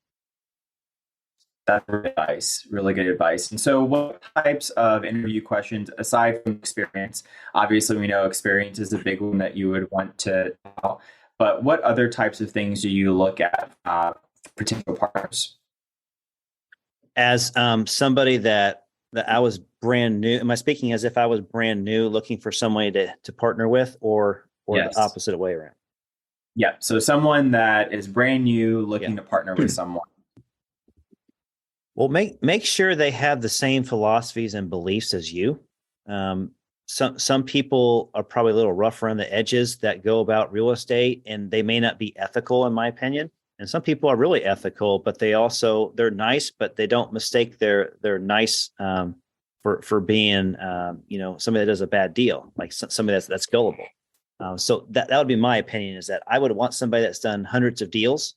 That's really good advice. And so what types of interview questions, aside from experience, obviously we know experience is a big one that you would want to know, but what other types of things do you look at for potential partners? As somebody that I was brand new, am I speaking as if I was brand new looking for somebody to partner with, or yes, the opposite way around? Yeah. So someone that is brand new looking to partner with someone. Well, make sure they have the same philosophies and beliefs as you. Some people are probably a little rough around the edges that go about real estate, and they may not be ethical, in my opinion. And some people are really ethical, but they're nice, but they don't mistake their nice for being somebody that does a bad deal, like somebody that's gullible. So that would be my opinion, is that I would want somebody that's done hundreds of deals,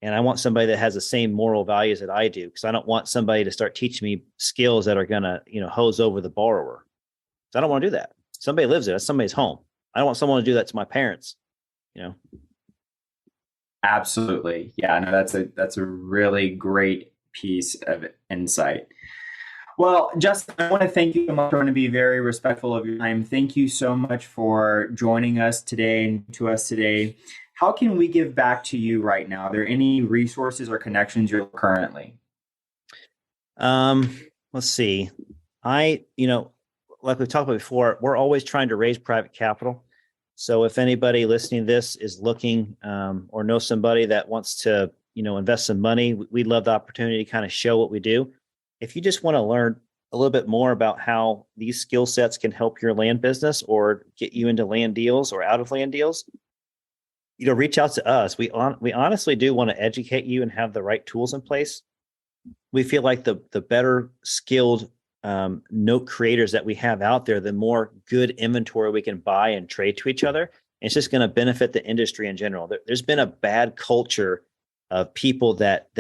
and I want somebody that has the same moral values that I do, because I don't want somebody to start teaching me skills that are going to, hose over the borrower. So I don't want to do that. Somebody lives there. That's somebody's home. I don't want someone to do that to my parents, Absolutely. Yeah, no, that's a really great piece of insight. Well, Justin, I want to thank you so much. I want to be very respectful of your time. Thank you so much for joining us today and to us today. How can we give back to you right now? Are there any resources or connections you're currently? Let's see. Like we talked about before, we're always trying to raise private capital. So if anybody listening to this is looking or knows somebody that wants to, invest some money, we'd love the opportunity to kind of show what we do. If you just want to learn a little bit more about how these skill sets can help your land business or get you into land deals or out of land deals, reach out to us. We honestly do want to educate you and have the right tools in place. We feel like the better skilled note creators that we have out there, the more good inventory we can buy and trade to each other. And it's just going to benefit the industry in general. There's been a bad culture of people that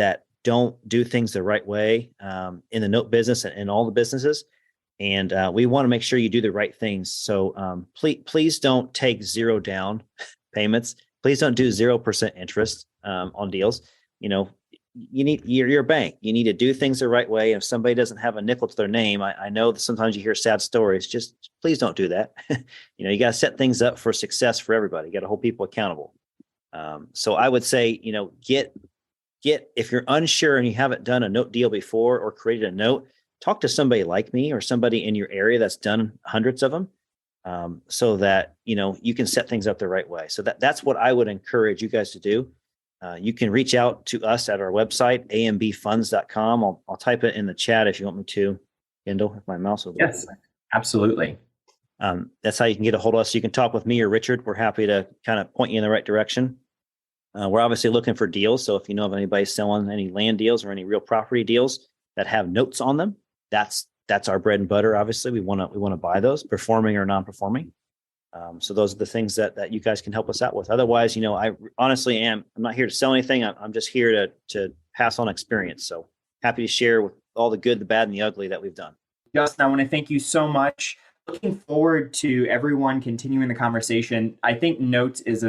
don't do things the right way in the note business and in all the businesses. And we want to make sure you do the right things. So please don't take 0 down payments. Please don't do 0% interest on deals. You're a bank. You need to do things the right way. If somebody doesn't have a nickel to their name, I know that sometimes you hear sad stories. Just please don't do that. You got to set things up for success for everybody. You got to hold people accountable. So I would say, get if you're unsure and you haven't done a note deal before or created a note, talk to somebody like me or somebody in your area that's done hundreds of them, so that you can set things up the right way. So that's what I would encourage you guys to do. You can reach out to us at our website, ambfunds.com. I'll type it in the chat if you want me to, Kendall, if my mouse will. Yes, absolutely. That's how you can get a hold of us. You can talk with me or Richard. We're happy to kind of point you in the right direction. We're obviously looking for deals. So if you know of anybody selling any land deals or any real property deals that have notes on them, that's our bread and butter. Obviously, we want to buy those, performing or non-performing. So those are the things that you guys can help us out with. Otherwise, I honestly I'm not here to sell anything. I'm just here to pass on experience. So happy to share with all the good, the bad, and the ugly that we've done. Justin, I want to thank you so much. Looking forward to everyone continuing the conversation. I think notes is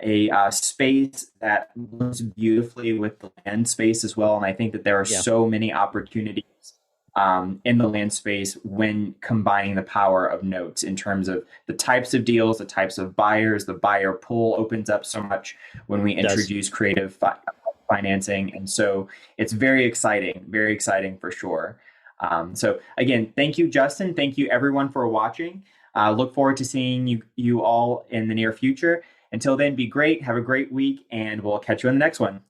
a space that moves beautifully with the land space as well. And I think that there are so many opportunities in the land space when combining the power of notes in terms of the types of deals, the types of buyers. The buyer pool opens up so much when we introduce creative financing. And so it's very exciting for sure. So again, thank you, Justin. Thank you everyone for watching. Look forward to seeing you all in the near future. Until then, be great. Have a great week, and we'll catch you in the next one.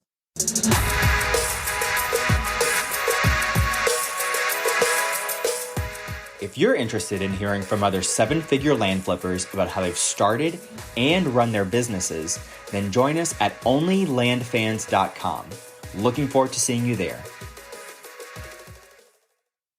If you're interested in hearing from other 7-figure land flippers about how they've started and run their businesses, then join us at OnlyLandFans.com. Looking forward to seeing you there.